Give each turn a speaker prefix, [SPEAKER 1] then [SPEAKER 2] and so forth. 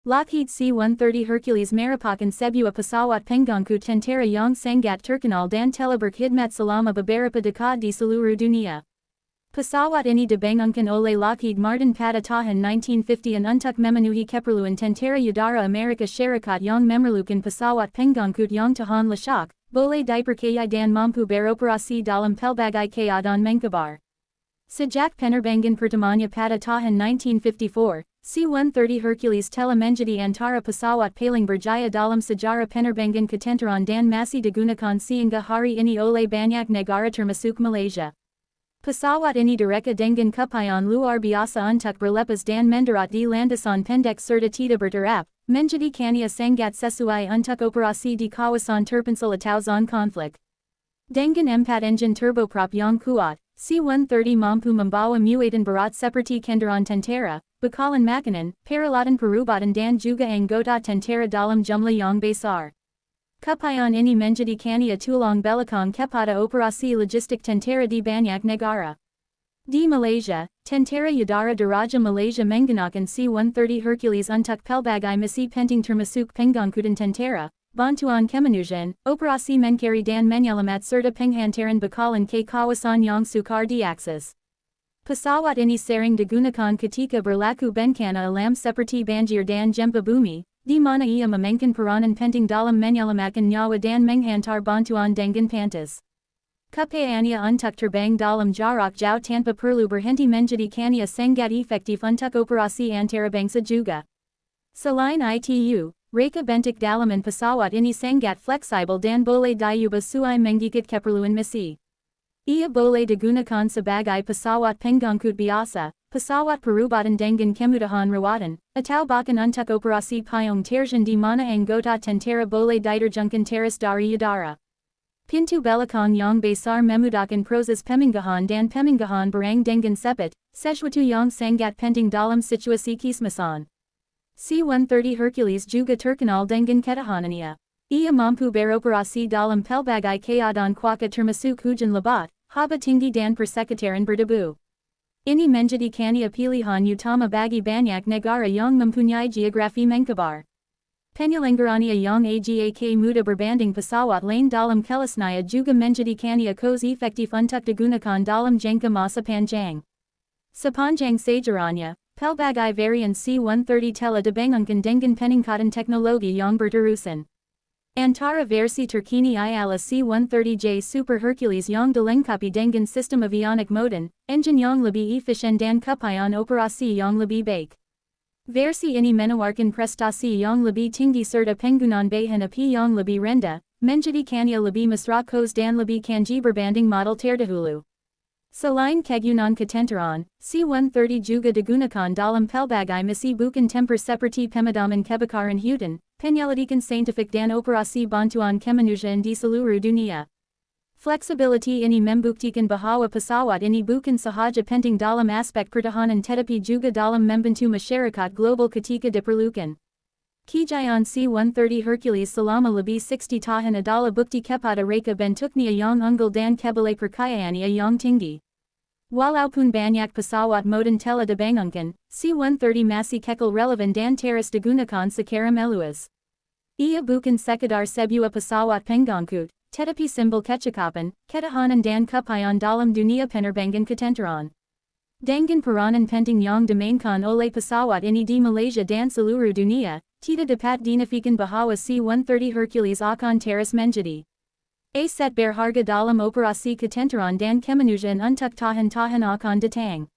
[SPEAKER 1] Lockheed C-130 Hercules merupakan sebuah pesawat pengangkut tentera yang sangat terkenal dan telah berkhidmat selama beberapa dekade di seluruh dunia. Pesawat ini dibangunkan oleh Lockheed Martin pada tahun 1950 untuk memenuhi keperluan Tentera Udara Amerika Syarikat yang memerlukan pesawat pengangkut yang tahan lesak, boleh dipercayai dan mampu beroperasi dalam pelbagai keadaan mencabar. Sejak penerbangan pertamanya pada tahun 1954, C-130 Hercules telah menjadi antara pesawat paling berjaya dalam sejarah penerbangan ketenteraan dan masih digunakan sehingga hari ini oleh banyak negara termasuk Malaysia. Pesawat ini direka dengan keupayaannya luar biasa untuk berlepas dan mendarat di landasan pendek serta tidak berderap, menjadikannya sangat sesuai untuk operasi di kawasan terpencil atau zona konflik. Dengan 4 enjin turboprop yang kuat, C-130 mampu membawa muatan berat seperti kendaraan tentera, bekalan makanan, peralatan perubatan dan juga anggota tentera dalam jumlah yang besar. Keupayaan ini menjadikannya tulang belakang kepada operasi logistik tentera di banyak negara. Di Malaysia, Tentera Udara Diraja Malaysia menggunakan C-130 Hercules untuk pelbagai misi penting termasuk pengangkutan tentera, bantuan kemanusiaan, operasi mencari dan menyelamat serta penghantaran bekalan ke kawasan yang sukar diakses. Pesawat ini sering digunakan ketika berlaku bencana alam seperti banjir dan gempa bumi, di mana ia memainkan peranan penting dalam menyelamatkan nyawa dan menghantar bantuan dengan pantas. Keupayaannya untuk terbang dalam jarak jauh tanpa perlu berhenti menjadikannya sangat efektif untuk operasi antarabangsa juga. Selain itu, reka bentuk dalaman pesawat ini sangat fleksibel dan boleh diubah sesuai mengikut keperluan misi. Ia boleh digunakan sebagai pesawat pengangkut biasa, pesawat perubatan dengan kemudahan rawatan, atau bahkan untuk operasi payung terjun di mana anggota tentera boleh diterjunkan teras dari udara. Pintu belakang yang besar memudahkan proses peminggahan dan peminggahan barang dengan cepat, sesuatu yang sangat penting dalam situasi kesemasan. C-130 Hercules juga terkenal dengan ketahanannya. Ia mampu beroperasi dalam pelbagai keadaan cuaca termasuk hujan lebat, haba tinggi dan persekitaran berdebu. Ini menjadikannya pilihan utama bagi banyak negara yang mempunyai geografi mencabar. Penyelenggarannya yang agak mudah berbanding pesawat lain dalam kelasnya juga menjadikannya cost efektif untuk digunakan dalam jangka masa panjang. Sepanjang sejarahnya, pelbagai varian C-130 telah dibangunkan dengan peningkatan teknologi yang berterusan. Antara versi terkini ialah C-130J Super Hercules yang dilengkapi dengan sistem avionik modern, enjin yang lebih efisien dan keupayaan operasi yang lebih baik. Versi ini menawarkan prestasi yang lebih tinggi serta penggunaan bahan api yang lebih rendah, menjadikannya lebih mesra kos dan lebih canggih berbanding model terdahulu. Selain kegunaan ketenteraan, C-130 juga digunakan dalam pelbagai misi bukan tempur seperti pemadaman kebakaran hutan, penyelidikan saintifik dan operasi bantuan kemanusiaan di seluruh dunia. Fleksibiliti ini membuktikan bahwa pesawat ini bukan sahaja penting dalam aspek pertahanan tetapi juga dalam membantu masyarakat global ketika diperlukan. Kejayaan C-130 Hercules selama lebih 60 tahun adalah bukti kepada reka bentuknya yang unggul dan kepercayaannya yang tinggi. Walaupun banyak pesawat modern telah dibangunkan, C-130 masih kekal relevan dan terus digunakan secara meluas. Ia bukan sekadar sebuah pesawat pengangkut, tetapi simbol kecakapan, ketahanan dan keupayaan dalam dunia penerbangan ketenteraan. Dengan peranan penting yang dimainkan oleh pesawat ini di Malaysia dan seluruh dunia, tidak dapat dinafikan bahwa C-130 Hercules akan terus menjadi aset berharga dalam operasi ketenteraan dan kemanusiaan untuk tahun-tahun akan datang.